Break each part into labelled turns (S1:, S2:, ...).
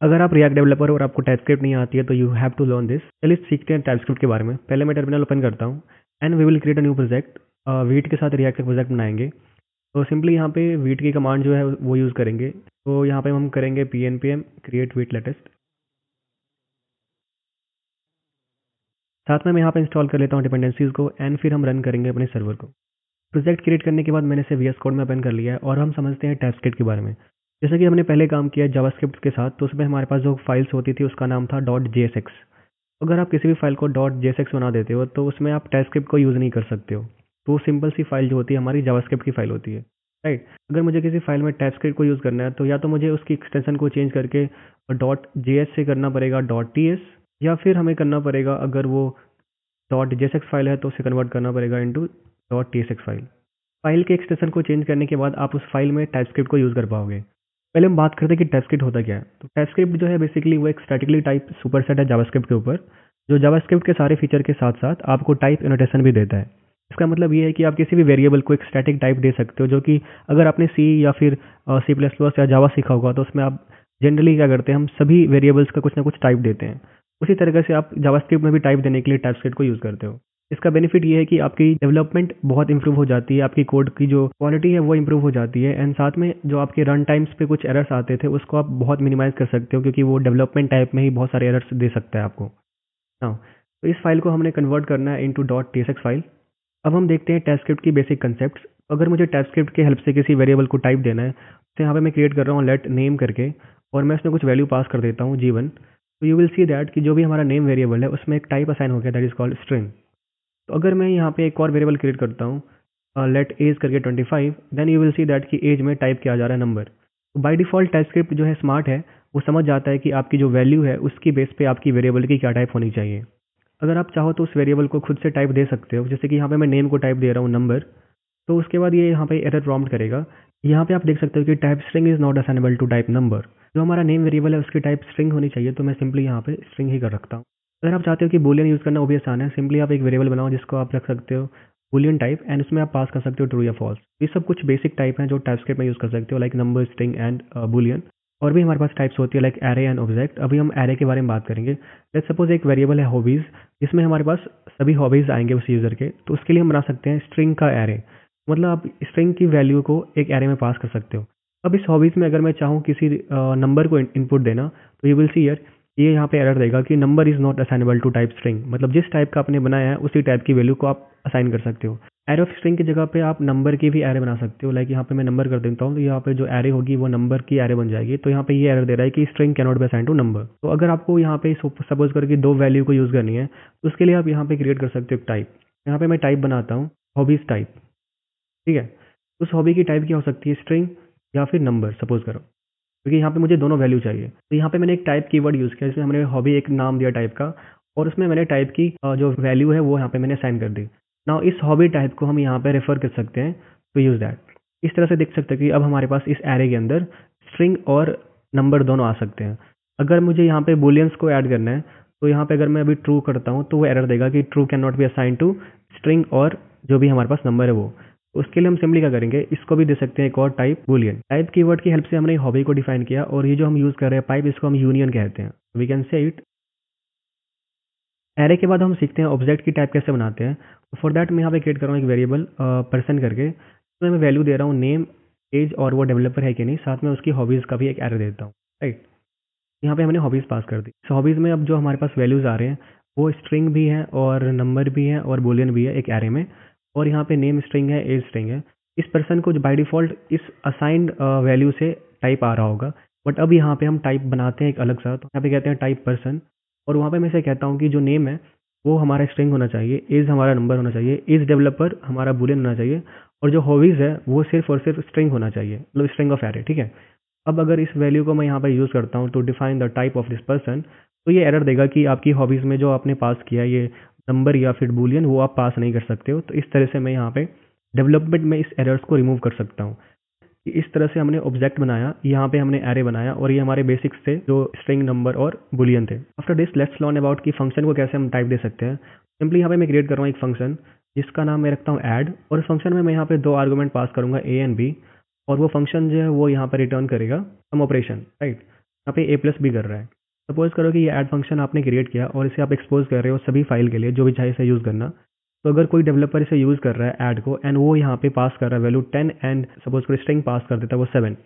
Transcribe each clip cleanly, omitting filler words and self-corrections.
S1: अगर आप react developer और आपको टाइपस्क्रिप्ट नहीं आती है तो you have to learn this. चलिए सीखते हैं टाइपस्क्रिप्ट के बारे में। पहले मैं टर्मिनल ओपन करता हूँ and we will create a new project. Vite के साथ रिएक्ट का प्रोजेक्ट बनाएंगे। तो सिंपली यहाँ पे वीट की कमांड जो है वो यूज़ करेंगे। तो यहाँ पे हम करेंगे pnpm क्रिएट वीट लेटेस्ट। साथ में मैं यहाँ पे इंस्टॉल कर लेता हूँ डिपेंडेंसीज को एंड फिर हम रन करेंगे अपने सर्वर को। प्रोजेक्ट क्रिएट करने के बाद मैंने इसे वीएस कोड में ओपन कर लिया है और हम समझते हैं टाइपस्क्रिप्ट के बारे में। जैसे कि हमने पहले काम किया जावास्क्रिप्ट के साथ, तो उसमें हमारे पास जो फाइल्स होती थी उसका नाम था .jsx। अगर आप किसी भी फाइल को .jsx बना देते हो तो उसमें आप टाइपस्क्रिप्ट को यूज़ नहीं कर सकते हो। तो सिंपल सी फाइल जो होती है हमारी जावास्क्रिप्ट की फाइल होती है, राइट। अगर मुझे किसी फाइल में टाइपस्क्रिप्ट को यूज़ करना है तो या तो मुझे उसकी एक्सटेंशन को चेंज करके .js से करना पड़ेगा .ts, या फिर हमें करना पड़ेगा अगर वो .jsx फाइल है तो उसे कन्वर्ट करना पड़ेगा इनटू .tsx फाइल। फाइल के एक्सटेंशन को चेंज करने के बाद आप उस फाइल में टाइपस्क्रिप्ट को यूज़ कर पाओगे। पहले हम बात करते हैं कि टाइपस्क्रिप्ट होता क्या है। तो टाइपस्क्रिप्ट जो है बेसिकली वो एक स्टैटिकली टाइप सुपरसेट है जावास्क्रिप्ट के ऊपर, जो जावास्क्रिप्ट के सारे फीचर के साथ साथ आपको टाइप एनोटेशन भी देता है। इसका मतलब ये है कि आप किसी भी वेरिएबल को एक स्टैटिक टाइप दे सकते हो, जो कि अगर आपने सी या फिर सी प्लस प्लस या जावा सीखा होगा तो उसमें आप जनरली क्या करते हैं, हम सभी वेरिएबल्स का कुछ ना कुछ टाइप देते हैं। उसी तरीके से आप जावास्क्रिप्ट में भी टाइप देने के लिए टाइपस्क्रिप्ट को यूज़ करते हो। इसका बेनिफिट ये है कि आपकी डेवलपमेंट बहुत इंप्रूव हो जाती है, आपकी कोड की जो क्वालिटी है वो इंप्रूव हो जाती है एंड साथ में जो आपके रन टाइम्स पे कुछ एरर्स आते थे उसको आप बहुत मिनिमाइज कर सकते हो, क्योंकि वो डेवलपमेंट टाइप में ही बहुत सारे एरर्स दे सकता है आपको। हाँ, तो इस फाइल को हमने कन्वर्ट करना है इनटू .tsx फाइल। अब हम देखते हैं टाइपस्क्रिप्ट की बेसिक कंसेप्ट। अगर मुझे टाइपस्क्रिप्ट की हेल्प से किसी वेरिएबल को टाइप देना है तो यहाँ पे मैं क्रिएट कर रहा हूँ लेट नेम करके, और मैं उसमें कुछ वैल्यू पास कर देता हूँ g1। तो यू विल सी दैट कि जो भी हमारा नेम वेरिएबल है उसमें एक टाइप असाइन हो गया, दैट इज कॉल्ड स्ट्रिंग। तो अगर मैं यहाँ पे एक और वेरिएबल क्रिएट करता हूँ लेट एज करके 25, then you will see that कि एज में टाइप किया जा रहा है नंबर। तो बाय डिफॉल्ट टाइपस्क्रिप्ट जो है स्मार्ट है, वो समझ जाता है कि आपकी जो वैल्यू है उसकी बेस पे आपकी वेरिएबल की क्या टाइप होनी चाहिए। अगर आप चाहो तो उस वेरिएबल को खुद से टाइप दे सकते हो, जैसे कि यहाँ पे मैं नेम को टाइप दे रहा हूँ नंबर। तो उसके बाद ये यहाँ पे एरर प्रॉम्प्ट करेगा। यहाँ पे आप देख सकते हो कि type string is not assignable to type number. जो हमारा नेम वेरिएबल है उसकी टाइप स्ट्रिंग होनी चाहिए, तो मैं सिंपली यहाँ पे स्ट्रिंग ही कर रखता हूँ। अगर आप चाहते हो कि बूलियन यूज़ करना वो भी आसान है। सिंपली आप एक वेरिएबल बनाओ जिसको आप रख सकते हो बूलियन टाइप, एंड उसमें आप पास कर सकते हो ट्रू या फॉल्स। ये सब कुछ बेसिक टाइप हैं जो टाइपस्क्रिप्ट में यूज़ कर सकते हो, like number, string and Boolean. और भी हमारे पास टाइप्स होती है लाइक एरे एंड ऑब्जेक्ट। अभी हम एरे के बारे में बात करेंगे। लेट्स सपोज एक वेरिएबल है हॉबीज़, जिसमें हमारे पास सभी हॉबीज़ आएंगे उस यूज़र के। तो उसके लिए हम बना सकते हैं स्ट्रिंग का एरे। मतलब आप स्ट्रिंग की वैल्यू को एक एरे में पास कर सकते हो। अब इस हॉबीज़ में अगर मैं चाहूँ किसी नंबर को इनपुट देना, तो यू विल सी हियर ये यहाँ पे एरर देगा कि number is not assignable to type string. मतलब जिस टाइप का आपने बनाया है उसी टाइप की वैल्यू को आप असाइन कर सकते हो। एरे ऑफ स्ट्रिंग की जगह पे आप नंबर की भी एरे बना सकते हो। लाइक यहाँ पे मैं नंबर कर देता हूँ, तो यहाँ पे जो एरे होगी वो नंबर की एरे बन जाएगी। तो यहाँ पे ये एरर दे रहा है कि string can not be assign to number. तो अगर आपको यहाँ पे सपोज करके दो वैल्यू को यूज़ करनी है, तो उसके लिए आप यहाँ पे क्रिएट कर सकते हो एक टाइप। यहाँ पे मैं टाइप बनाता हूँ हॉबीज़ टाइप, ठीक है। उस हॉबी की टाइप क्या हो सकती है, स्ट्रिंग या फिर नंबर सपोज करो, क्योंकि यहाँ पे मुझे दोनों वैल्यू चाहिए। तो यहाँ पे मैंने एक टाइप कीवर्ड यूज़ किया, जिसमें हमने हॉबी एक नाम दिया टाइप का, और उसमें मैंने टाइप की जो वैल्यू है वो यहाँ पे मैंने असाइन कर दी। नाउ इस हॉबी टाइप को हम यहाँ पे रेफर कर सकते हैं टू यूज़ दैट। इस तरह से देख सकते हैं कि अब हमारे पास इस एरे के अंदर स्ट्रिंग और नंबर दोनों आ सकते हैं। अगर मुझे यहाँ पे बुलियंस को ऐड करना है, तो यहाँ पे अगर मैं अभी ट्रू करता हूँ तो वो एरर देगा कि true can not be assign to string और जो भी हमारे पास नंबर है वो। उसके लिए हम सिंपली क्या करेंगे, इसको भी दे सकते हैं एक और टाइप बूलियन। टाइप कीवर्ड की हेल्प से हमने हॉबी को डिफाइन किया, और ये जो हम यूज कर रहे हैं पाइप, इसको हम यूनियन कहते हैं। We can say it. Array के बाद हम सीखते हैं ऑब्जेक्ट की टाइप कैसे बनाते हैं। फॉर दैट मैं यहाँ पे क्रिएट कर रहा हूँ एक वेरिएबल पर्सन करके, तो मैं वैल्यू दे रहा हूँ नेम, एज और वो डेवलपर है कि नहीं। साथ में उसकी हॉबीज़ का भी एक एरे देता हूँ, राइट। यहाँ पे हमने हॉबीज़ पास कर दी। इस हॉबीज़ में अब जो हमारे पास वैल्यूज़ आ रहे हैं वो स्ट्रिंग भी है और नंबर भी है और बूलियन भी है एक एरे में। और यहाँ पे नेम स्ट्रिंग है, एज स्ट्रिंग है। इस पर्सन को बाय डिफ़ॉल्ट इस असाइन्ड वैल्यू से टाइप आ रहा होगा, बट अब यहाँ पे हम टाइप बनाते हैं एक अलग सा। तो यहाँ पे कहते हैं टाइप पर्सन, और वहाँ पे मैं से कहता हूँ कि जो नेम है वो हमारा स्ट्रिंग होना चाहिए, एज हमारा नंबर होना चाहिए, एज डेवलपर हमारा बूलियन होना चाहिए, और जो हॉबीज़ है वो सिर्फ और सिर्फ स्ट्रिंग होना चाहिए, मतलब स्ट्रिंग ऑफ एरे, ठीक है। अब अगर इस वैल्यू को मैं यहाँ पर यूज़ करता हूँ to define the type of this person, तो ये एरर देगा कि आपकी हॉबीज़ में जो आपने पास किया है ये नंबर या फिर बूलियन, वो आप पास नहीं कर सकते हो। तो इस तरह से मैं यहाँ पे डेवलपमेंट में इस एरर्स को रिमूव कर सकता हूँ। इस तरह से हमने ऑब्जेक्ट बनाया, यहाँ पे हमने एरे बनाया, और ये हमारे बेसिक्स थे जो स्ट्रिंग, नंबर और बुलियन थे। After this let's learn about कि फंक्शन को कैसे हम टाइप दे सकते हैं। सिंपली यहाँ पे मैं क्रिएट कर रहा हूँ एक फंक्शन जिसका नाम मैं रखता हूँ ऐड, और इस फंक्शन में मैं यहाँ पे दो आर्गूमेंट पास करूँगा, ए एंड बी, और वो फंक्शन जो है वो यहाँ पर रिटर्न करेगा सम ऑपरेशन, राइट। यहाँ पे ए प्लस बी कर रहा है। सपोज करो कि ये ऐड फंक्शन आपने क्रिएट किया और इसे आप एक्सपोज कर रहे हो सभी फाइल के लिए, जो भी चाहे इसे यूज़ करना। तो अगर कोई डेवलपर इसे यूज़ कर रहा है ऐड को, एंड वो यहाँ पे पास कर रहा है वैल्यू 10 एंड सपोज करो स्ट्रिंग पास कर देता है वो 7,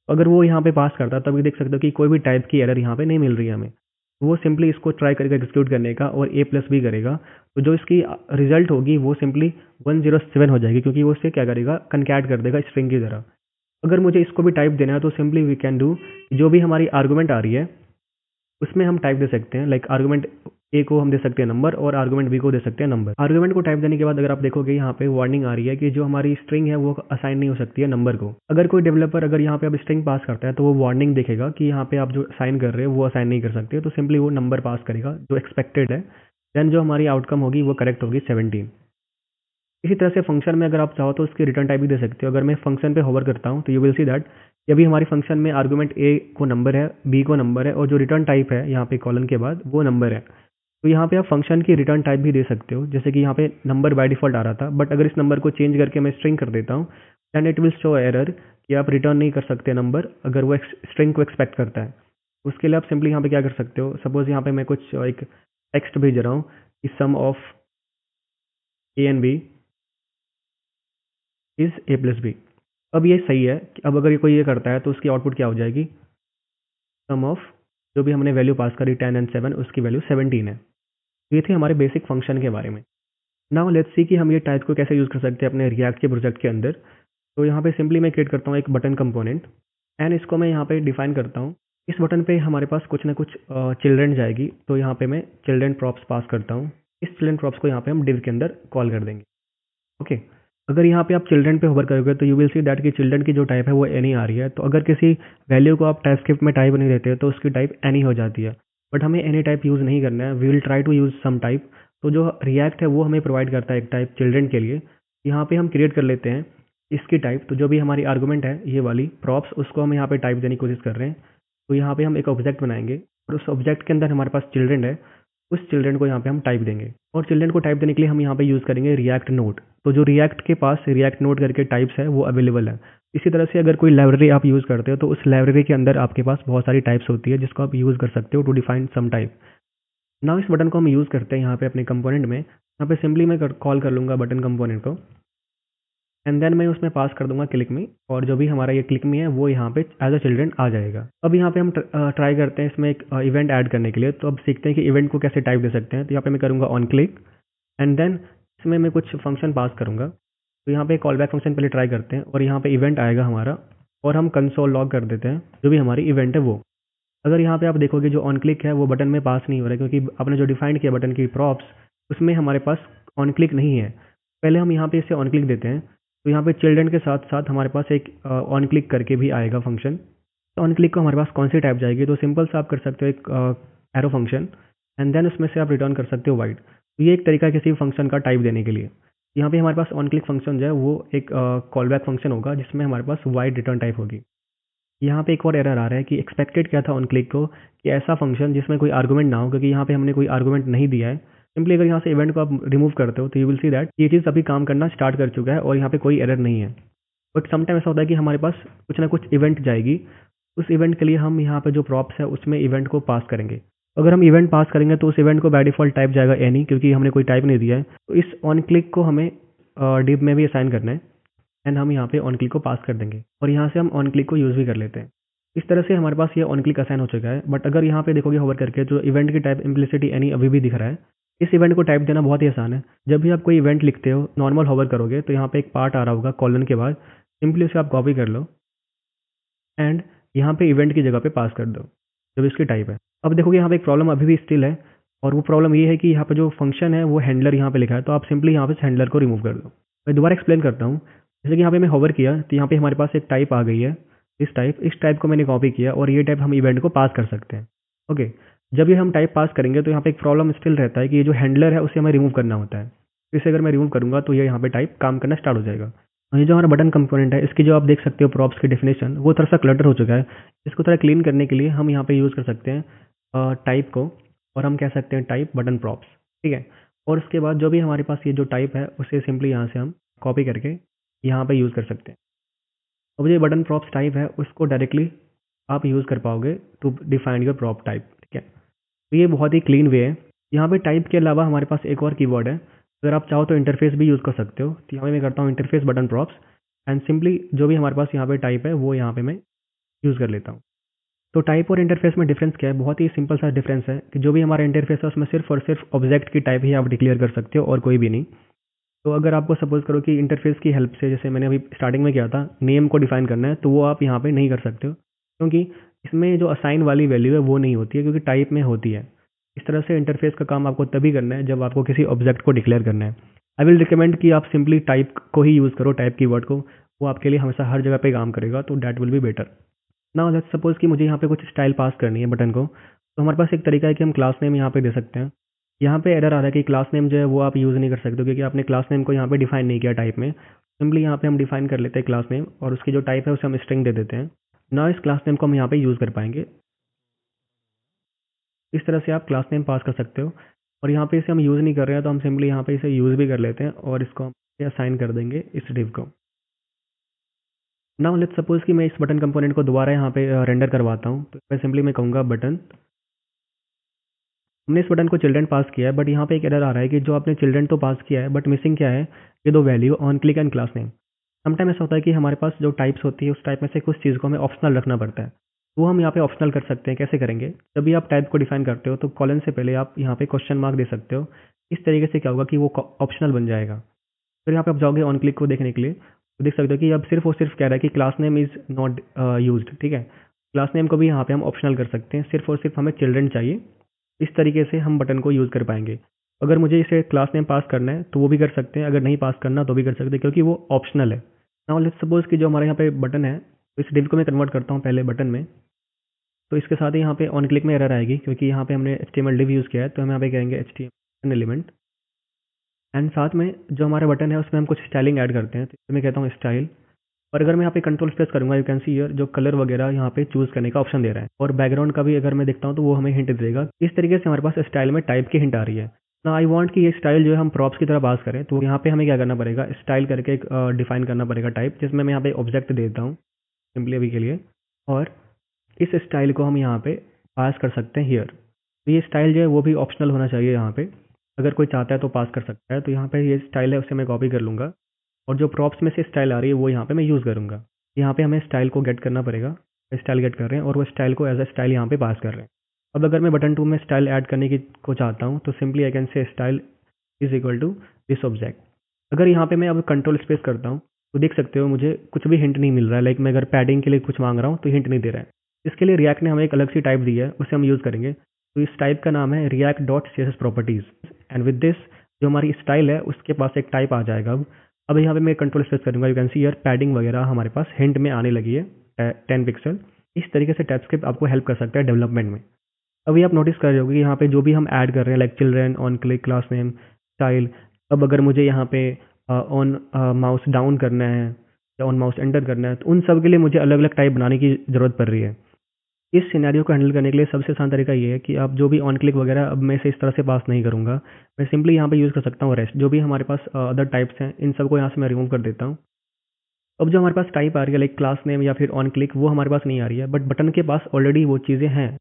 S1: अगर वो यहाँ पे पास करता है तब ये देख सकते हो कि कोई भी टाइप की एरर यहाँ पे नहीं मिल रही है हमें। वो सिंपली इसको ट्राई करेगा एग्जीक्यूट करने का और ए प्लस बी करेगा, तो जो इसकी रिजल्ट होगी वो सिंपली 107 हो जाएगी, क्योंकि वो उससे क्या करेगा, कनकैट कर देगा स्ट्रिंग की तरह। अगर मुझे इसको भी टाइप देना है तो सिंपली वी कैन डू, जो भी हमारी आर्गुमेंट आ रही है उसमें हम टाइप दे सकते हैं। लाइक आर्गुमेंट ए को हम दे सकते हैं नंबर और आर्गुमेंट बी को दे सकते हैं नंबर। आर्गुमेंट को टाइप देने के बाद अगर आप देखोगे यहाँ पे वार्निंग आ रही है कि जो हमारी स्ट्रिंग है वो असाइन नहीं हो सकती है नंबर को। अगर कोई डेवलपर अगर यहाँ पे अब स्ट्रिंग पास करता है तो वो वार्निंग देखेगा कि यहाँ पे आप जो असाइन कर रहे हो वो असाइन नहीं कर सकते, तो सिंपली वो नंबर पास करेगा जो एक्सपेक्टेड है। देन जो हमारी आउटकम होगी वो करेक्ट होगी 17। इसी तरह से फंक्शन में अगर आप चाहो तो उसकी रिटर्न टाइप भी दे सकते हो। अगर मैं फंक्शन पे होवर करता हूँ तो यू विल सी दैट अभी हमारी फंक्शन में आर्गुमेंट ए को नंबर है, बी को नंबर है और जो रिटर्न टाइप है यहाँ पे कॉलन के बाद वो नंबर है। तो यहाँ पे आप फंक्शन की रिटर्न टाइप भी दे सकते हो, जैसे कि यहाँ पे नंबर बाय डिफॉल्ट आ रहा था, बट अगर इस नंबर को चेंज करके मैं स्ट्रिंग कर देता हूँ then it will show error कि आप रिटर्न नहीं कर सकते नंबर अगर वो स्ट्रिंग को एक्सपेक्ट करता है। उसके लिए आप सिंपली यहाँ पे क्या कर सकते हो, सपोज यहाँ पे मैं कुछ एक टेक्स्ट भेज रहा हूँ कि sum of A and B is A plus B. अब ये सही है कि अब अगर कोई ये करता है तो उसकी आउटपुट क्या हो जाएगी, सम ऑफ जो भी हमने वैल्यू पास करी 10 एंड 7 उसकी वैल्यू 17 है। ये थी हमारे बेसिक फंक्शन के बारे में। नाउ लेट्स सी कि हम ये टाइप को कैसे यूज़ कर सकते हैं अपने रिएक्ट के प्रोजेक्ट के अंदर। तो यहाँ पे सिंपली मैं क्रिएट करता हूँ एक बटन कंपोनेंट एंड इसको मैं यहाँ पे डिफाइन करता हूँ। इस बटन पे हमारे पास कुछ ना कुछ चिल्ड्रन जाएगी, तो यहाँ पे मैं चिल्ड्रन प्रॉप्स पास करता हूँ। इस चिल्ड्रन प्रॉप्स को यहाँ पे हम डिव के अंदर कॉल कर देंगे। ओके, अगर यहाँ पे आप चिल्ड्रन पे होवर करोगे तो यू विल सी दैट कि चिल्ड्रन की जो टाइप है वो एनी आ रही है। तो अगर किसी वैल्यू को आप टाइपस्क्रिप्ट में टाइप नहीं देते तो उसकी टाइप एनी हो जाती है, बट हमें एनी टाइप यूज़ नहीं करना है, we will try to use some type. तो जो रिएक्ट है वो हमें प्रोवाइड करता है एक टाइप चिल्ड्रन के लिए। यहाँ पे हम क्रिएट कर लेते हैं इसकी टाइप। तो जो भी हमारी आर्गूमेंट है ये वाली प्रॉप्स, उसको हम यहाँ पे टाइप देने की कोशिश कर रहे हैं। तो यहाँ पे हम एक ऑब्जेक्ट बनाएंगे और उस ऑब्जेक्ट के अंदर हमारे पास चिल्ड्रन है, उस चिल्ड्रन को यहाँ पे हम टाइप देंगे। और चिल्ड्रन को टाइप देने के लिए हम यहाँ पे यूज़ करेंगे रिएक्ट नोड। तो जो रिएक्ट के पास रिएक्ट नोड करके टाइप्स है वो अवेलेबल है। इसी तरह से अगर कोई लाइब्रेरी आप यूज़ करते हो तो उस लाइब्रेरी के अंदर आपके पास बहुत सारी टाइप्स होती है जिसको आप यूज़ कर सकते हो to define some type. Now इस बटन को हम यूज़ करते हैं यहाँ पे अपने कंपोनेंट में। यहाँ पे सिंपली मैं कॉल कर लूँगा बटन कंपोनेंट को एंड देन मैं उसमें पास कर दूंगा क्लिक मी, और जो भी हमारा ये क्लिक मी है वो यहाँ पे एज अ चिल्ड्रन आ जाएगा। अब यहाँ पे हम ट्राई करते हैं इसमें एक इवेंट ऐड करने के लिए। तो अब सीखते हैं कि इवेंट को कैसे टाइप दे सकते हैं। तो यहाँ पे मैं करूँगा ऑन क्लिक एंड देन इसमें मैं कुछ फंक्शन पास करूँगा। तो यहाँ पे कॉल बैक फंक्शन पहले ट्राई करते हैं और यहाँ पे इवेंट आएगा हमारा और हम कंसोल लॉग कर देते हैं जो भी हमारी इवेंट है वो। अगर यहाँ पे आप देखोगे जो ऑन क्लिक है वो बटन में पास नहीं हो रहा है, क्योंकि आपने जो डिफाइन किया बटन की प्रॉप्स उसमें हमारे पास ऑन क्लिक नहीं है। पहले हम यहाँ पे इसे ऑन क्लिक देते हैं। तो यहाँ पे चिल्ड्रन के साथ साथ हमारे पास एक ऑन क्लिक करके भी आएगा फंक्शन। तो ऑन क्लिक को हमारे पास कौन सी टाइप जाएगी, तो सिंपल सा आप कर सकते हो एक एरो फंक्शन एंड देन उसमें से आप रिटर्न कर सकते हो वाइड। तो ये एक तरीका है किसी फंक्शन का टाइप देने के लिए। यहाँ पे हमारे पास ऑन क्लिक फंक्शन जो है वो एक कॉल बैक फंक्शन होगा जिसमें हमारे पास वाइड रिटर्न टाइप होगी। यहाँ पे एक और एरर आ रहा है कि एक्सपेक्टेड क्या था ऑन क्लिक को, कि ऐसा फंक्शन जिसमें कोई आर्गुमेंट ना हो, क्योंकि यहाँ पे हमने कोई आर्गुमेंट नहीं दिया है। सिंपली अगर यहाँ से इवेंट को आप रिमूव करते हो तो यू विल सी दैट ये चीज़ अभी काम करना स्टार्ट कर चुका है और यहाँ पे कोई एरर नहीं है। बट समटाइम ऐसा होता है कि हमारे पास कुछ ना कुछ इवेंट जाएगी, उस इवेंट के लिए हम यहाँ पे जो प्रॉप्स है उसमें इवेंट को पास करेंगे। अगर हम इवेंट पास करेंगे तो उस इवेंट को बाय डिफॉल्ट टाइप जाएगा एनी, क्योंकि हमने कोई टाइप नहीं दिया है। तो इस ऑन क्लिक को हमें डिव में भी असाइन करना है एंड हम यहाँ पे ऑन क्लिक को पास कर देंगे और यहाँ से हम ऑन क्लिक को यूज़ भी कर लेते हैं। इस तरह से हमारे पास ये ऑन क्लिक असाइन हो चुका है। बट अगर यहाँ पे देखोगे होवर करके जो इवेंट की टाइप इम्प्लिसिटी एनी अभी भी दिख रहा है। इस इवेंट को टाइप देना बहुत ही आसान है। जब भी आप कोई इवेंट लिखते हो नॉर्मल होवर करोगे तो यहाँ पे एक पार्ट आ रहा होगा कॉलन के बाद, सिंपली उसे आप कॉपी कर लो एंड यहाँ पे इवेंट की जगह पे पास कर दो जब इसकी टाइप है। अब देखोगे यहाँ पे एक प्रॉब्लम अभी भी स्टिल है, और वो प्रॉब्लम ये है कि यहाँ पे जो फंक्शन है वो हैंडलर यहाँ पे लिखा है। तो आप सिंपली यहाँ पे हैंडलर को रिमूव कर दो। मैं दोबारा एक्सप्लेन करता हूँ। जैसे कि यहाँ पे मैं होवर किया तो यहाँ पे हमारे पास एक टाइप आ गई है, इस टाइप को मैंने कॉपी किया और ये टाइप हम इवेंट को पास कर सकते हैं। ओके, जब ये हम टाइप पास करेंगे तो यहाँ पे एक प्रॉब्लम स्टिल रहता है कि ये जो हैंडलर है उसे हमें रिमूव करना होता है। इसे अगर मैं रिमूव करूँगा तो ये यहाँ पे टाइप काम करना स्टार्ट हो जाएगा। और ये जो हमारा बटन कंपोनेंट है इसकी जो आप देख सकते हो प्रॉप्स की डेफिनेशन वो थोड़ा सा क्लटर हो चुका है। इसको थोड़ा क्लीन करने के लिए हम यहाँ पे यूज़ कर सकते हैं टाइप को, और हम कह सकते हैं टाइप बटन प्रॉप्स, ठीक है। और उसके बाद जो भी हमारे पास ये जो टाइप है उसे सिंपली यहाँ से हम कॉपी करके यहाँ पे यूज़ कर सकते हैं। अब जो बटन प्रॉप्स टाइप है उसको डायरेक्टली आप यूज़ कर पाओगे to define your prop type, ठीक है। तो ये बहुत ही क्लीन वे है। यहाँ पे टाइप के अलावा हमारे पास एक और कीवर्ड है, अगर आप चाहो तो इंटरफेस भी यूज़ कर सकते हो। तो यहाँ पे मैं करता हूँ interface button props and simply जो भी हमारे पास यहाँ पे टाइप है वो यहाँ पे मैं यूज़ कर लेता हूँ। तो टाइप और इंटरफेस में डिफरेंस क्या है? बहुत ही सिंपल सा डिफरेंस है कि जो भी हमारा इंटरफेस है उसमें सिर्फ और सिर्फ ऑब्जेक्ट की टाइप ही आप डिक्लेयर कर सकते हो और कोई भी नहीं। तो अगर आपको सपोज करो कि इंटरफेस की हेल्प से, जैसे मैंने अभी स्टार्टिंग में किया था, नेम को डिफाइन करना है, तो वो आप यहाँ पे नहीं कर सकते हो क्योंकि इसमें जो असाइन वाली वैल्यू है वो नहीं होती है, क्योंकि टाइप में होती है। इस तरह से इंटरफेस का काम आपको तभी करना है जब आपको किसी ऑब्जेक्ट को डिक्लेयर करना है। आई विल रिकमेंड कि आप सिंपली टाइप को ही यूज़ करो, टाइप कीवर्ड को, वो आपके लिए हमेशा हर जगह पे काम करेगा, तो that will be better. Now let's suppose कि मुझे यहाँ पे कुछ स्टाइल पास करनी है बटन को, तो हमारे पास एक तरीका है कि हम क्लास नेम यहाँ पे दे सकते हैं। यहाँ पे एरर आ रहा है कि क्लास नेम जो है वो आप यूज़ नहीं कर सकते क्योंकि आपने क्लास नेम को यहाँ पे डिफाइन नहीं किया टाइप में। सिंपली यहाँ पे हम डिफाइन कर लेते हैं क्लास नेम और उसकी जो टाइप है उसे हम स्ट्रिंग दे देते हैं। ना इस क्लास नेम को हम यहाँ पे यूज़ कर पाएंगे। इस तरह से आप क्लास नेम पास कर सकते हो और यहाँ पे इसे हम यूज़ नहीं कर रहे हैं तो हम सिंपली यहाँ पे इसे यूज़ भी कर लेते हैं और इसको हम असाइन कर देंगे इस डिव को। नाउ लेट्स सपोज कि मैं इस बटन कंपोनेंट को दोबारा यहाँ पे रेंडर करवाता हूँ, तो सिंपली मैं कहूँगा बटन। हमने इस बटन को चिल्ड्रन पास किया है, बट यहाँ पे एक एरर आ रहा है कि जो आपने चिल्ड्रन तो पास किया है बट मिसिंग क्या है, ये दो value on click and class name. Sometime ऐसा होता है कि हमारे पास जो टाइप्स होती है उस टाइप में से कुछ चीज़ को हमें ऑप्शनल रखना पड़ता है। वो हम यहाँ पे ऑप्शनल कर सकते हैं। कैसे करेंगे? जब भी आप टाइप को डिफाइन करते हो तो कॉलन से पहले आप यहाँ पे क्वेश्चन मार्क दे सकते हो। इस तरीके से क्या होगा कि वो ऑप्शनल बन जाएगा। फिर यहाँ पे आप जाओगे ऑन क्लिक को देखने के लिए, तो देख सकते हो कि अब सिर्फ और सिर्फ कह रहा है कि class name is not used, ठीक है। क्लास नेम को भी यहाँ पे हम ऑप्शनल कर सकते हैं, सिर्फ और सिर्फ हमें चिल्ड्रन चाहिए। इस तरीके से हम बटन को यूज़ कर पाएंगे। अगर मुझे इसे क्लास नेम पास करना है तो वो भी कर सकते हैं, अगर नहीं पास करना तो भी कर सकते हैं क्योंकि वो ऑप्शनल है। नाउ लेट्स सपोज कि जो हमारे यहाँ पे बटन है, तो इस डिव को मैं कन्वर्ट करता हूँ पहले बटन में। तो इसके साथ ही यहाँ पे ऑन क्लिक में एरर आएगी क्योंकि यहाँ पे हमने HTML डिव यूज़ किया है, तो हम यहाँ पे कहेंगे HTML एलिमेंट एंड साथ में जो हमारा बटन है उसमें हम कुछ स्टाइलिंग ऐड करते हैं, तो मैं कहता हूँ स्टाइल। और अगर मैं यहाँ पे कंट्रोल प्रेस करूंगा, यू कैन सी हियर जो कलर वगैरह यहाँ पे चूज करने का ऑप्शन दे रहा है और बैकग्राउंड का भी अगर मैं देखता हूँ तो वो हमें हिंट देगा। इस तरीके से हमारे पास स्टाइल में टाइप की हिंट आ रही है ना। आई वांट कि ये स्टाइल जो है हम प्रॉप्स की तरह पास करें, तो यहाँ पे हमें क्या करना पड़ेगा, स्टाइल करके एक डिफाइन करना पड़ेगा टाइप, जिसमें मैं यहाँ पे ऑब्जेक्ट देता हूँ सिंपली अभी के लिए। और इस स्टाइल को हम यहाँ पे पास कर सकते हैं हियर। तो ये स्टाइल जो है वो भी ऑप्शनल होना चाहिए यहाँ पे, अगर कोई चाहता है तो पास कर सकता है। तो यहाँ पे ये स्टाइल है उसे मैं कॉपी कर लूँगा और जो प्रॉप्स में से स्टाइल आ रही है वो यहाँ पे मैं यूज़ करूँगा। यहाँ पे हमें स्टाइल को गेट करना पड़ेगा, स्टाइल गेट कर रहे हैं और वो स्टाइल को एज अ स्टाइल यहाँ पे पास कर रहे हैं। अब अगर मैं बटन 2 में स्टाइल ऐड करने की को चाहता हूँ तो simply I can say style is equal to this object. अगर यहाँ पे मैं अब कंट्रोल स्पेस करता हूँ तो देख सकते हो मुझे कुछ भी हिंट नहीं मिल रहा है। लाइक मैं अगर पैडिंग के लिए कुछ मांग रहा हूँ तो हिंट नहीं दे रहा है। इसके लिए रिएक्ट ने हमें एक अलग सी टाइप दी है, उसे हम यूज़ करेंगे। तो इस टाइप का नाम है react dot CSS properties and with this जो हमारी स्टाइल है उसके पास एक टाइप आ जाएगा। अब यहाँ पे मैं कंट्रोल स्पेस करूँगा, you can see here padding वगैरह हमारे पास हिंट में आने लगी है 10 पिक्सल। इस तरीके से टाइपस्क्रिप्ट आपको हेल्प कर सकता है डेवलपमेंट में। अभी आप नोटिस कर रहे होगे कि यहाँ पे जो भी हम ऐड कर रहे हैं like children, on click, class name, style. अब अगर मुझे यहाँ पे ऑन माउस डाउन करना है या ऑन माउस एंटर करना है, तो उन सब के लिए मुझे अलग अलग टाइप बनाने की ज़रूरत पड़ रही है। इस सिनेरियो को हैंडल करने के लिए सबसे आसान तरीका ये है कि आप जो भी ऑन क्लिक वगैरह अब मैं इसे इस तरह से पास नहीं करूँगा। मैं सिंपली यहाँ पे यूज़ कर सकता हूँ रेस्ट। जो भी हमारे पास अदर टाइप्स हैं इन सबको यहाँ से मैं रिमूव कर देता हूँ। अब जो हमारे पास टाइप आ रही है लाइक क्लास नेम या फिर ऑन क्लिक, वो हमारे पास नहीं आ रही है, बट बटन के पास ऑलरेडी वो चीज़ें हैं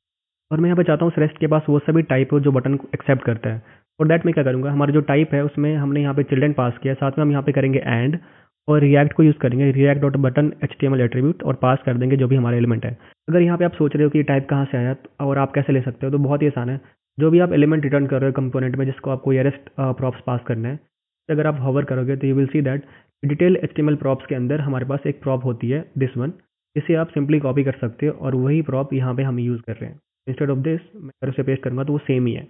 S1: और मैं यहाँ पे चाहता हूँ रेस्ट के पास वो सभी टाइप हो जो बटन को एक्सेप्ट करता है। और दैट मैं क्या करूँगा, हमारा जो टाइप है उसमें हमने यहाँ पे चिल्ड्रन पास किया, साथ में हम यहाँ पे करेंगे एंड और रिएक्ट को यूज़ करेंगे, react dot button HTML attribute, और पास कर देंगे जो भी हमारे एलिमेंट है। अगर यहाँ पे आप सोच रहे हो कि टाइप कहाँ से आया और आप कैसे ले सकते हो, तो बहुत ही आसान है। जो भी आप एलिमेंट रिटर्न कर रहे हो कंपोनेंट में जिसको आपको रेस्ट प्रॉप्स पास करना है, तो अगर आप हॉवर करोगे तो you will see that detail HTML props के अंदर हमारे पास एक प्रॉप होती है दिस वन, जिसे आप सिंपली कॉपी कर सकते हो और वही प्रॉप यहाँ पे हम यूज़ कर रहे हैं। इंस्टेड ऑफ दिस मैं अगर उसे पेस्ट करूँगा तो वो सेम ही है।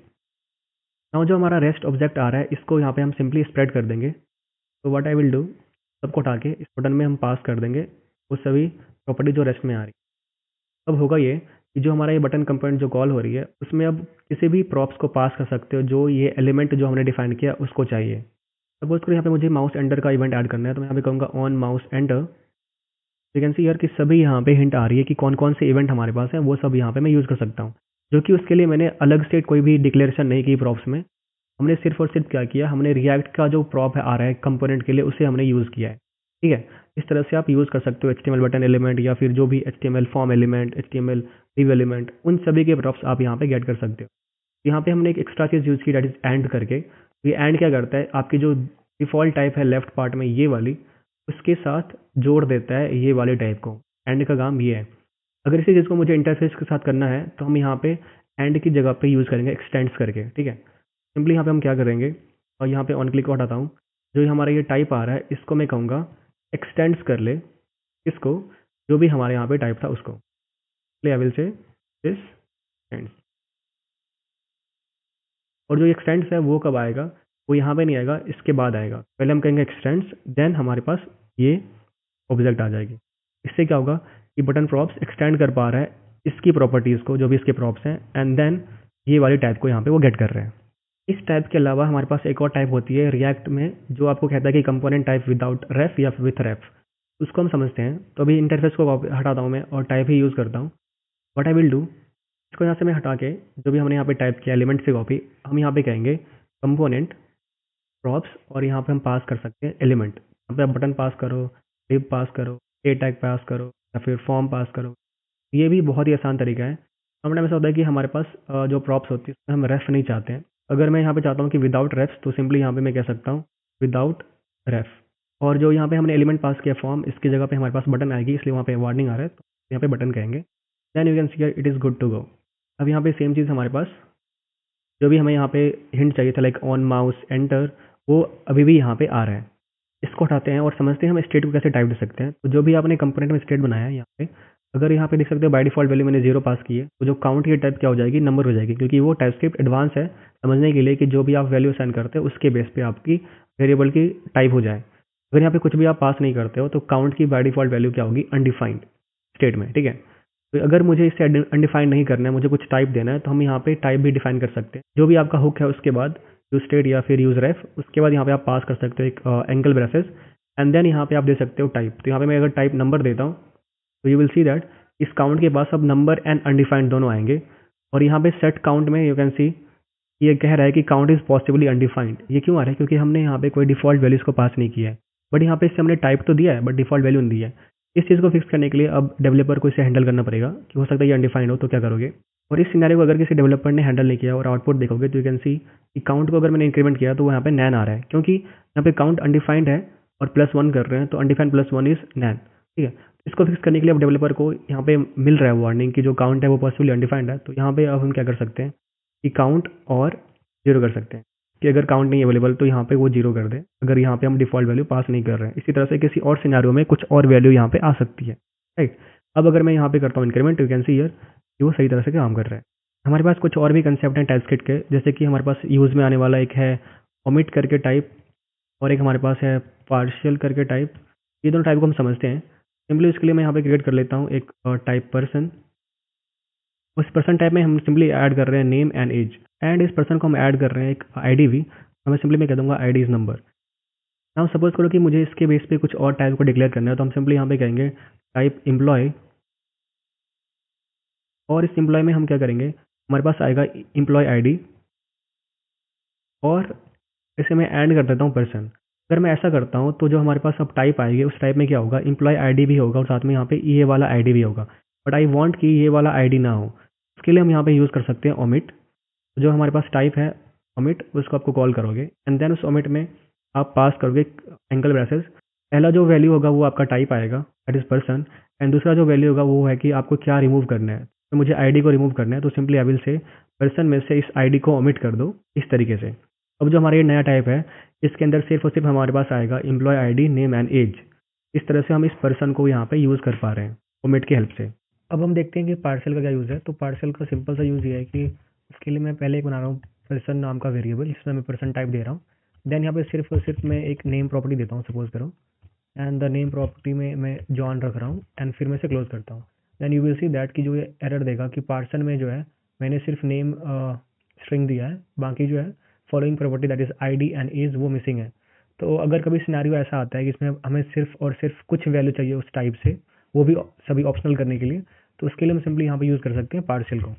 S1: नाउ जो हमारा रेस्ट ऑब्जेक्ट आ रहा है इसको यहाँ पे हम सिंपली स्प्रेड कर देंगे। तो व्हाट आई विल डू, सबको उठा के इस बटन में हम पास कर देंगे वो सभी प्रॉपर्टी जो रेस्ट में आ रही है। अब होगा ये कि जो हमारा ये बटन कंपोनेंट जो कॉल हो रही है उसमें अब किसी भी प्रॉप्स को पास कर सकते हो जो ये एलिमेंट जो हमने डिफाइन किया उसको चाहिए। सपोज करो यहाँ पे मुझे माउस एंटर का इवेंट ऐड करना है, तो मैं यहाँ पे कहूँगा on mouse enter. You can सी यार कि सभी यहाँ पे हिंट आ रही है कि कौन कौन से इवेंट हमारे पास है, वो सब यहाँ पे मैं यूज़ कर सकता हूँ। जो कि उसके लिए मैंने अलग से कोई भी डिक्लेरेशन नहीं की प्रॉप्स में। हमने सिर्फ और सिर्फ क्या किया, हमने रिएक्ट का जो प्रॉप है आ रहा है कंपोनेंट के लिए उसे हमने यूज़ किया है। ठीक है। इस तरह से आप यूज़ कर सकते हो HTML बटन एलिमेंट या फिर जो भी HTML form element, HTML div element, उन सभी के प्रॉप्स आप यहाँ पे गेट कर सकते हो। यहाँ पे हमने एक एक्स्ट्रा चीज़ यूज़ की, दैट इज़ एंड करके। ये एंड क्या करता है, आपकी जो डिफ़ॉल्ट टाइप है लेफ्ट पार्ट में ये वाली, उसके साथ जोड़ देता है ये वाले टाइप को। एंड का काम ये है। अगर इसी चीज़ को मुझे इंटरफेस के साथ करना है तो हम यहाँ पे एंड की जगह पे यूज़ करेंगे एक्सटेंड्स करके, ठीक है। सिंपली यहाँ पे हम क्या करेंगे, और यहाँ पे ऑन क्लिक को हटाता हूँ। जो हमारा ये टाइप आ रहा है इसको मैं कहूँगा एक्सटेंड्स कर ले, इसको, जो भी हमारे यहाँ पे टाइप था उसको। I will say this x tends. और जो एक्सटेंड्स है वो कब आएगा, वो यहाँ पे नहीं आएगा, इसके बाद आएगा। पहले हम कहेंगे एक्सटेंड्स, देन हमारे पास ये ऑब्जेक्ट आ जाएगी। इससे क्या होगा कि बटन प्रॉप्स एक्सटेंड कर पा रहा है इसकी प्रॉपर्टीज़ को, जो भी इसके प्रॉप्स हैं, एंड देन ये वाली टाइप को यहाँ पे वो गेट कर रहे हैं। इस टाइप के अलावा हमारे पास एक और टाइप होती है रिएक्ट में, जो आपको कहता है कि कंपोनेंट टाइप विदाउट रेफ या विथ रेफ। उसको हम समझते हैं। तो अभी इंटरफेस को हटाता हूँ मैं और टाइप ही यूज़ करता हूँ। व्हाट आई विल डू, इसको यहाँ से मैं हटा के जो भी हमने यहाँ पे टाइप किया एलिमेंट से कॉपी, हम यहाँ पे कहेंगे कंपोनेंट प्रॉप्स, और यहाँ पे हम पास कर सकते हैं एलिमेंट। यहाँ पे आप बटन पास करो, डिव पास करो, ए टैग पास करो, या फिर फॉर्म पास करो। ये भी बहुत ही आसान तरीका है। समटाइम ऐसा होता है कि हमारे पास जो प्रॉप्स होती है उसमें हम रेफ नहीं चाहते हैं। अगर मैं यहाँ पे चाहता हूँ कि विदाउट रेफ्स, तो सिंपली यहाँ पे मैं कह सकता हूँ विदाउट रेफ। और जो यहाँ पे हमने एलिमेंट पास किया फॉर्म, इसकी जगह पे हमारे पास बटन आएगी, इसलिए वहाँ पे वार्निंग आ रहा है, तो यहाँ पे बटन कहेंगे। Then you can see it is good to go. अब यहाँ पे सेम चीज़ हमारे पास, जो भी हमें यहाँ पे हिंट चाहिए था लाइक ऑन माउस एंटर, वो अभी भी यहाँ पे आ रहा है। इसको हटाते हैं और समझते हैं हम स्टेट को कैसे टाइप दे सकते हैं। तो जो भी आपने कंपोनेंट में स्टेट बनाया है यहाँ पे, अगर यहाँ पे देख सकते हो बाय डिफॉल्ट वैल्यू मैंने 0 पास की है, तो जो काउंट की टाइप क्या हो जाएगी, नंबर हो जाएगी, क्योंकि वो टाइपस्क्रिप्ट एडवांस है समझने के लिए कि जो भी आप वैल्यू सेंड करते हो उसके बेस पे आपकी वेरिएबल की टाइप हो जाए। अगर यहाँ पे कुछ भी आप पास नहीं करते हो तो काउंट की बाय डिफॉल्ट वैल्यू क्या होगी, अनडिफाइंड स्टेट में, ठीक है। तो अगर मुझे इसे अनडिफाइंड नहीं करना है, मुझे कुछ टाइप देना है, तो हम यहाँ पे टाइप भी डिफाइन कर सकते हैं। जो भी आपका हुक है उसके बाद यूज स्टेट या फिर यूज रेफ, उसके बाद यहाँ पे आप पास कर सकते हो एक एंगल ब्रेसेस, एंड देन यहाँ पे आप दे सकते हो टाइप। तो यहाँ पे मैं अगर टाइप नंबर देता हूँ तो यू विल सी दैट इस काउंट के पास अब नंबर एंड अनडिफाइंड दोनों आएंगे। और यहाँ पे सेट काउंट में यू कैन सी ये कह रहा है कि काउंट इज पॉसिबली अनडिफाइंड। ये क्यों आ रहा है, क्योंकि हमने यहाँ पे कोई डिफॉल्ट वैल्यूज को पास नहीं किया है, बट यहाँ पे इससे हमने टाइप तो दिया है बट डिफॉल्ट वैल्यू नहीं दी है। इस चीज़ को फिक्स करने के लिए अब डेवलपर को इसे हैंडल करना पड़ेगा कि हो सकता है ये अनडिफाइंड हो, तो क्या करोगे। और इस सिनेरियो को अगर किसी डेवलपर ने हैंडल नहीं किया और आउटपुट देखोगे तो यू कैन सी कि काउंट को अगर मैंने इंक्रीमेंट किया तो वो यहाँ पे नैन आ रहा है, क्योंकि यहाँ पे काउंट अनडिफाइंड है और +1 कर रहे हैं, तो अनडिफाइंड +1 इज नैन, ठीक है। इसको फिक्स करने के लिए अब डेवलपर को यहाँ पे मिल रहा है वार्निंग कि जो काउंट है वो पॉसिबली अनडिफाइंड है। तो यहाँ पे अब हम क्या कर सकते हैं कि काउंट और 0 कर सकते हैं, कि अगर काउंट नहीं अवेलेबल तो यहाँ पे वो 0 कर दे, अगर यहाँ पे हम डिफॉल्ट वैल्यू पास नहीं कर रहे हैं। इसी तरह से किसी और सिनेरियो में कुछ और वैल्यू यहाँ पे आ सकती है, राइट। अब अगर मैं यहाँ पे करता हूँ increment, you can see here कि वो सही तरह से काम कर रहा है। हमारे पास कुछ और भी कंसेप्ट हैं टाइपस्क्रिप्ट के, जैसे कि हमारे पास यूज में आने वाला एक है ओमिट करके टाइप, और एक हमारे पास है पार्शियल करके टाइप। ये दोनों टाइप को हम समझते हैं। सिंपली इसके लिए मैं यहाँ पे क्रिएट कर लेता हूँ एक टाइप पर्सन। उस पर्सन टाइप में हम सिंपली ऐड कर रहे हैं नेम एंड एज, एंड इस पर्सन को हम ऐड कर रहे हैं एक आईडी भी। हमें सिंपली मैं कह दूंगा ID is number. Now suppose करो कि मुझे इसके बेस पे कुछ और टाइप को डिक्लेयर करना है, तो हम सिंपली यहाँ पे कहेंगे टाइप एम्प्लॉय, और इस एम्प्लॉय में हम क्या करेंगे, हमारे पास आएगा एम्प्लॉय आईडी, और इसे मैं ऐड कर देता हूँ पर्सन। अगर मैं ऐसा करता हूँ तो जो हमारे पास अब टाइप आएगी उस टाइप में क्या होगा, एम्प्लॉय आईडी भी होगा और साथ में यहाँ पे ये वाला आईडी भी होगा। बट आई वांट कि ये वाला आईडी ना हो, उसके लिए हम यहाँ पे यूज़ कर सकते हैं ओमिट। जो हमारे पास टाइप है ओमिट, उसको आपको कॉल करोगे, एंड देन उस ओमिट में आप पास करोगे एंगल ब्रेसेस। पहला जो वैल्यू होगा वो आपका टाइप आएगा, दैट इज पर्सन, एंड दूसरा जो वैल्यू होगा वो है कि आपको क्या रिमूव करना है। तो मुझे आईडी को रिमूव करना है, तो simply I will say person में से इस आईडी को ओमिट कर दो, इस तरीके से। अब जो हमारा ये नया टाइप है इसके अंदर सिर्फ और सिर्फ हमारे पास आएगा employee ID name and age. इस तरह से हम इस पर्सन को यहाँ पे यूज़ कर पा रहे हैं ओमिट की हेल्प से। अब हम देखते हैं कि पार्सल का क्या यूज़ है। तो पार्सल का सिंपल सा यूज़ ये है कि इसके लिए मैं पहले एक बना रहा हूँ पर्सन नाम का वेरिएबल, जिसमें मैं पर्सन टाइप दे रहा हूँ। देन यहाँ पे सिर्फ और सिर्फ मैं एक नेम प्रॉपर्टी देता हूँ, सपोज करो, एंड द नेम प्रॉपर्टी में मैं जॉन रख रहा हूँ, एंड फिर मैं इसे क्लोज करता हूँ। Then you will see that कि जो ये एरर देगा कि पार्सन में जो है मैंने सिर्फ नेम स्ट्रिंग दिया है, बाकी जो है following property that is ID and age वो मिसिंग है। तो अगर कभी सिनेरियो ऐसा आता है कि इसमें हमें सिर्फ और सिर्फ कुछ वैल्यू चाहिए उस टाइप से, वो भी सभी ऑप्शनल करने के लिए, तो उसके लिए हम सिंपली यहाँ पे यूज़ कर सकते हैं पार्शियल को।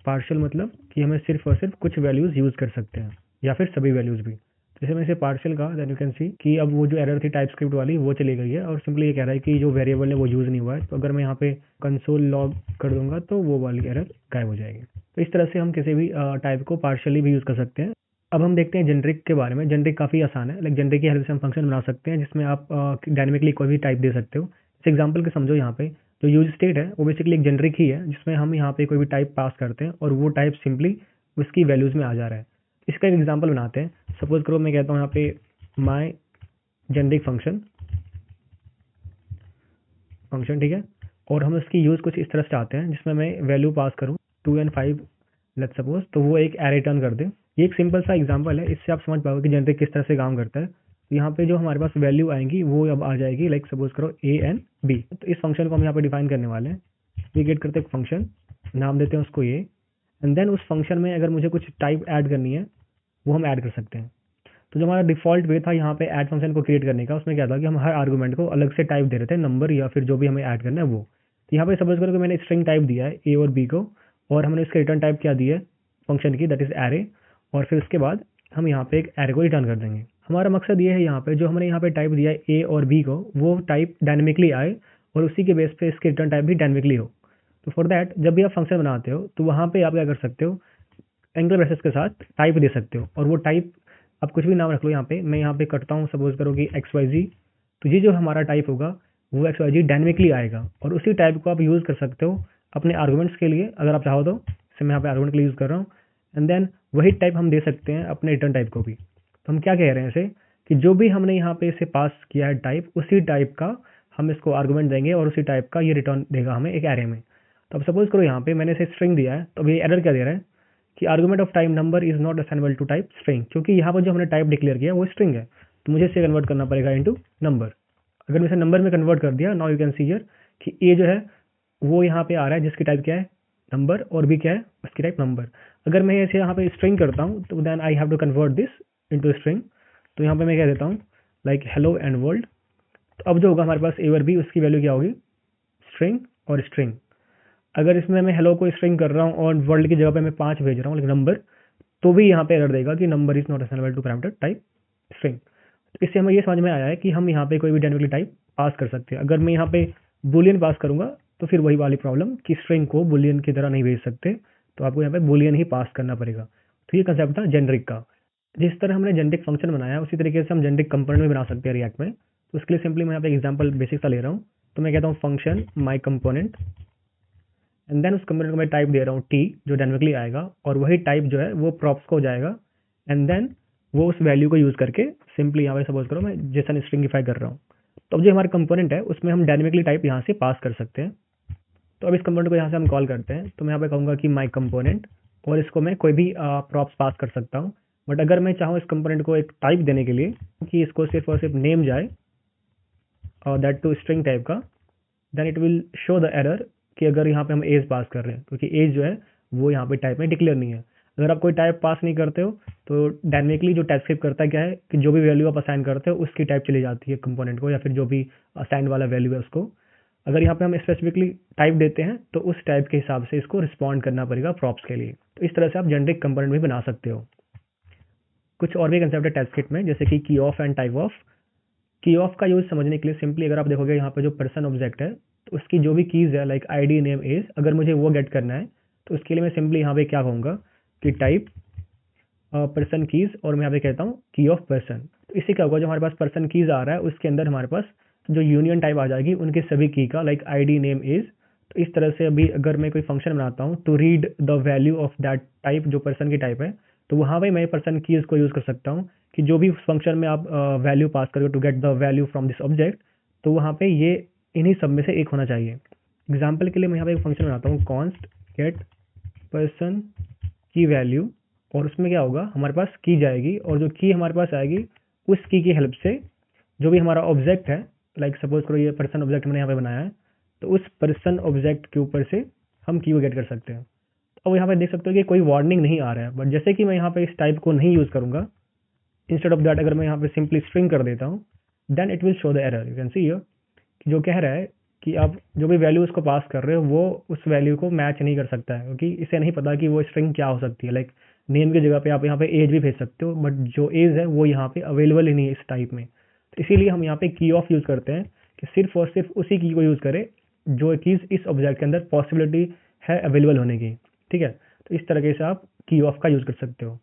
S1: पार्शियल मतलब कि हमें सिर्फ और सिर्फ कुछ वैल्यूज़ यूज़ कर सकते हैं या फिर सभी वैल्यूज़ भी। जैसे मैंने इसे पार्शियल कहा, देन यू कैन सी कि अब वो जो एरर थी टाइप स्क्रिप्ट वाली वो चली गई है और सिंपली ये कह रहा है कि जो वेरिएबल है वो यूज़ नहीं हुआ है। तो अगर मैं यहाँ पे कंसोल लॉग कर दूंगा तो वो वाली एरर गायब हो जाएगी। तो इस तरह से हम किसी भी टाइप को पार्शियली भी यूज़ कर सकते हैं। अब हम देखते हैं जेनरिक के बारे में। जेनरिक काफ़ी आसान है, लाइक जेनरिक की हेल्प से हम फंक्शन बना सकते हैं जिसमें आप डायनेमिकली कोई भी टाइप दे सकते हो। जैसे एग्जाम्पल के समझो, यहाँ पे जो यूज स्टेट है वो बेसिकली एक जेनरिक ही है जिसमें हम यहाँ पे कोई भी टाइप पास करते हैं और वो टाइप सिंपली उसकी वैल्यूज में आ जा रहा है। इसका एक एग्जाम्पल बनाते हैं। सपोज करो मैं कहता हूँ यहाँ पे माई जेनरिक फंक्शन, ठीक है, और हम इसकी यूज कुछ इस तरह से चाहते हैं जिसमें मैं वैल्यू पास करूँ 2 and 5 लेट सपोज, तो वो एक एरे रिटर्न कर दे। ये एक सिंपल सा एग्जांपल है, इससे आप समझ पाओगे कि जेनरिक किस तरह से काम करता है। तो यहाँ पे जो हमारे पास वैल्यू आएंगी वो अब आ जाएगी, लाइक सपोज करो a and b। तो इस फंक्शन को हम यहाँ पे डिफाइन करने वाले हैं। वी गेट करते हैं फंक्शन, नाम देते हैं उसको a, एंड देन उस फंक्शन में अगर मुझे कुछ टाइप ऐड करनी है वो हम ऐड कर सकते हैं। तो जो हमारा डिफॉल्ट वे था यहाँ पे ऐड फंक्शन को क्रिएट करने का, उसमें क्या था कि हम हर आर्गुमेंट को अलग से टाइप दे रहे थे, नंबर या फिर जो भी हमें ऐड करना है वो। तो यहाँ पे सपोज करो कि मैंने स्ट्रिंग टाइप दिया है ए और बी को, और हमने इसका रिटर्न टाइप क्या दिया है फंक्शन की, दैट इज एरे, और फिर उसके बाद हम यहाँ पे एक एरे को रिटर्न कर देंगे। हमारा मकसद ये है यहाँ पे जो हमने यहाँ पे टाइप दिया है ए और बी को, वो टाइप डायनेमिकली आए और उसी के बेस पे इसके रिटर्न टाइप भी डायनेमिकली हो। तो फॉर दैट जब भी आप फंक्शन बनाते हो तो वहाँ पे आप क्या कर सकते हो, एंगल ब्रेसेस के साथ टाइप दे सकते हो, और वो टाइप आप कुछ भी नाम रख लो। यहाँ पे मैं यहाँ पे करता हूँ, सपोज करो कि XYZ, तो ये जो हमारा टाइप होगा वो XYZ डायनेमिकली आएगा, और उसी टाइप को आप यूज़ कर सकते हो अपने आर्गुमेंट्स के लिए अगर आप चाहो तो। जैसे मैं यहाँ पे आर्गुमेंट के लिए यूज़ कर रहा हूँ, एंड देन वही टाइप हम दे सकते हैं अपने रिटर्न टाइप को भी। तो हम क्या कह रहे हैं इसे, कि जो भी हमने यहाँ पे इसे पास किया है टाइप, उसी टाइप का हम इसको आर्गुमेंट देंगे और उसी टाइप का ये रिटर्न देगा हमें एक एरे में। तो अब सपोज करो यहाँ पे मैंने इसे स्ट्रिंग दिया है, तो अब ये एरर क्या दे रहा है कि argument of type number is not assignable to type string, क्योंकि यहाँ पर जो हमने टाइप डिक्लेयर किया वो स्ट्रिंग है, तो मुझे इसे कन्वर्ट करना पड़ेगा इनटू नंबर। अगर मैं इसे नंबर में कन्वर्ट कर दिया, now you can see here कि ए जो है वो यहाँ पे आ रहा है जिसकी टाइप क्या है नंबर, और भी क्या है उसकी टाइप नंबर। अगर मैं इसे यहाँ पे स्ट्रिंग करता हूँ तो then I have to convert this into string. तो यहाँ पे मैं कह देता हूँ लाइक हेलो एंड वर्ल्ड। तो अब जो होगा हमारे पास ए और बी, उसकी वैल्यू क्या होगी, स्ट्रिंग और स्ट्रिंग। अगर इसमें मैं हेलो को स्ट्रिंग कर रहा हूँ और वर्ल्ड की जगह पे मैं 5 भेज रहा हूँ लाइक नंबर, तो भी यहाँ पे एरर देगा कि number is not assignable to parameter type string. तो इससे हमें ये समझ में आया है कि हम यहाँ पे कोई भी डायनेमिकली टाइप पास कर सकते हैं। अगर मैं यहाँ पे बुलियन पास करूंगा तो फिर वही वाली प्रॉब्लम कि स्ट्रिंग को बुलियन की तरह नहीं भेज सकते, तो आपको यहाँ पे बुलियन ही पास करना पड़ेगा। तो ये कंसेप्ट था जेनरिक का। जिस तरह हमने जेनरिक फंक्शन बनाया उसी तरीके से हम जेनरिक कंपोनेंट भी बना सकते हैं रिएक्ट में। तो उसके लिए सिंपली मैं यहाँ पे एग्जाम्पल बेसिक सा ले रहा हूँ। तो मैं कहता हूँ function my component, and then उस कंपोनेंट को मैं टाइप दे रहा हूँ टी, जो डायनेमिकली आएगा, और वही टाइप जो है वो प्रॉप्स को हो जाएगा, एंड देन वो उस वैल्यू को यूज करके सिंपली यहाँ पे सपोज करो मैं जेसन स्ट्रिंगिफाई कर रहा हूँ। तो अब जो हमारा कंपोनेंट है उसमें हम डायनेमिकली टाइप यहाँ से पास कर सकते हैं। तो अब इस कंपोनेंट को यहाँ से हम कॉल करते हैं। तो मैं यहाँ पे कहूँगा कि माई कंपोनेंट, और इसको मैं कोई भी प्रॉप्स पास कर सकता हूँ। बट अगर मैं चाहूँ इस कंपोनेंट को एक टाइप देने के लिए कि इसको सिर्फ और सिर्फ नेम जाए और दैट टू स्ट्रिंग टाइप का, then it will show the error कि अगर यहाँ पे हम एज पास कर रहे हैं, क्योंकि एज जो है वो यहाँ पे टाइप में डिक्लेयर नहीं है। अगर आप कोई टाइप पास नहीं करते हो तो डायनेमिकली जो टाइप स्क्रिप्ट करता है क्या है कि जो भी वैल्यू आप असाइन करते हो उसकी टाइप चली जाती है कंपोनेंट को, या फिर जो भी असाइन वाला वैल्यू है उसको। अगर यहाँ पे हम स्पेसिफिकली टाइप देते हैं तो उस टाइप के हिसाब से इसको रिस्पॉन्ड करना पड़ेगा प्रॉप्स के लिए। तो इस तरह से आप जेनरिक कंपोनेंट भी बना सकते हो। कुछ और भी कंसेप्ट है टाइप स्क्रिप्ट में, जैसे कि की ऑफ एंड टाइप ऑफ। की ऑफ का यूज समझने के लिए सिंपली अगर आप देखोगे यहाँ पे जो पर्सन ऑब्जेक्ट है तो उसकी जो भी कीज है लाइक आईडी नेम एज, अगर मुझे वो गेट करना है तो उसके लिए मैं सिंपली यहाँ पे क्या कहूँगा कि टाइप पर्सन कीज, और मैं यहाँ पे कहता हूँ की ऑफ पर्सन। तो इससे क्या होगा, जो हमारे पास पर्सन कीज आ रहा है उसके अंदर हमारे पास जो यूनियन टाइप आ जाएगी उनके सभी की का, लाइक आईडी नेम एज। तो इस तरह से अभी अगर मैं कोई फंक्शन बनाता हूँ to read the value of that type, जो पर्सन की टाइप है, तो वहाँ पे मैं पर्सन कीज को यूज कर सकता हूँ कि जो भी फंक्शन में आप वैल्यू पास करोगे to get the value from this object, तो वहाँ पे ये इन्हीं सब में से एक होना चाहिए। एग्जाम्पल के लिए मैं यहाँ पे एक फंक्शन बनाता हूँ कॉन्स्ट गेट पर्सन की वैल्यू, और उसमें क्या होगा हमारे पास की जाएगी, और जो की हमारे पास आएगी उस की हेल्प से जो भी हमारा ऑब्जेक्ट है, लाइक सपोज करो ये पर्सन ऑब्जेक्ट मैंने यहाँ पे बनाया है, तो उस पर्सन ऑब्जेक्ट के ऊपर से हम की गेट कर सकते हैं। अब यहाँ पे देख सकते हो कि कोई वार्निंग नहीं आ रहा है, बट जैसे कि मैं यहाँ पे इस टाइप को नहीं यूज करूंगा, इंस्टेड ऑफ दैट अगर मैं यहाँ पे सिंपली स्ट्रिंग कर देता हूँ, then it will show the error. You can see here जो कह रहा है कि आप जो भी वैल्यू उसको पास कर रहे हो वो उस वैल्यू को मैच नहीं कर सकता है, क्योंकि इसे नहीं पता कि वो स्ट्रिंग क्या हो सकती है। लाइक नेम की जगह पे आप यहाँ पे एज भी भेज सकते हो, बट जो एज है वो यहाँ पे अवेलेबल ही नहीं है इस टाइप में। तो इसीलिए हम यहाँ पे की ऑफ यूज़ करते हैं कि सिर्फ और सिर्फ उसी की को यूज़ करे जो चीज़ इस ऑब्जेक्ट के अंदर पॉसिबिलिटी है अवेलेबल होने की। ठीक है, तो इस तरीके से आप की ऑफ का यूज़ कर सकते हो।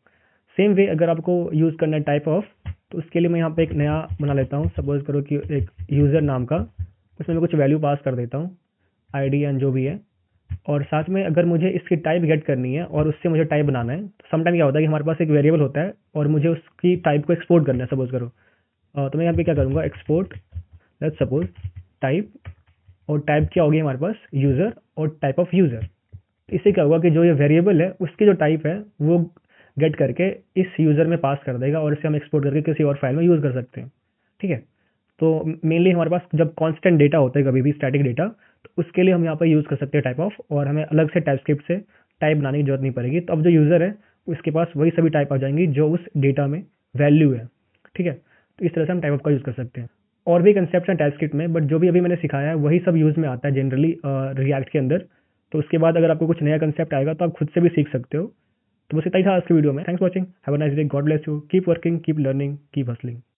S1: सेम वे अगर आपको यूज़ करना है टाइप ऑफ, तो उसके लिए मैं यहाँ पे एक नया बना लेता हूँ। सपोज करो कि एक यूज़र नाम का, उसमें मैं कुछ वैल्यू पास कर देता हूँ, आईडी एंड जो भी है। और साथ में अगर मुझे इसकी टाइप गेट करनी है और उससे मुझे टाइप बनाना है, तो समटाइम क्या होता है कि हमारे पास एक वेरिएबल होता है और मुझे उसकी टाइप को एक्सपोर्ट करना है। सपोज करो तो मैं यहाँ पे क्या करूँगा, एक्सपोर्ट लेट्स सपोज टाइप, और टाइप क्या होगी हमारे पास, यूज़र और टाइप ऑफ यूज़र। इससे क्या होगा कि जो ये वेरिएबल है उसकी जो टाइप है वो गेट करके इस यूज़र में पास कर देगा और इसे हम एक्सपोर्ट करके किसी और फाइल में यूज़ कर सकते हैं। ठीक है, तो मेनली हमारे पास जब कांस्टेंट डेटा होता है, कभी भी स्टैटिक डेटा, तो उसके लिए हम यहाँ पर यूज़ कर सकते हैं टाइप ऑफ, और हमें अलग से टाइपस्क्रिप्ट से टाइप बनाने की जरूरत नहीं पड़ेगी। तो अब जो यूज़र है उसके पास वही सभी टाइप आ जाएंगी जो उस डेटा में वैल्यू है। ठीक है, तो इस तरह से हम टाइप ऑफ का यूज़ कर सकते हैं। और भी कंसेप्ट हैं टाइपस्क्रिप्ट में, बट जो भी अभी मैंने सिखाया है वही सब यूज़ में आता है जनरली रिएक्ट के अंदर। तो उसके बाद अगर आपको कुछ नया कंसेप्ट आएगा तो आप खुद से भी सीख सकते हो। तो बस इतना ही था आज की वीडियो में। Thanks for watching, have a nice day, God bless you, keep working, keep learning, keep hustling.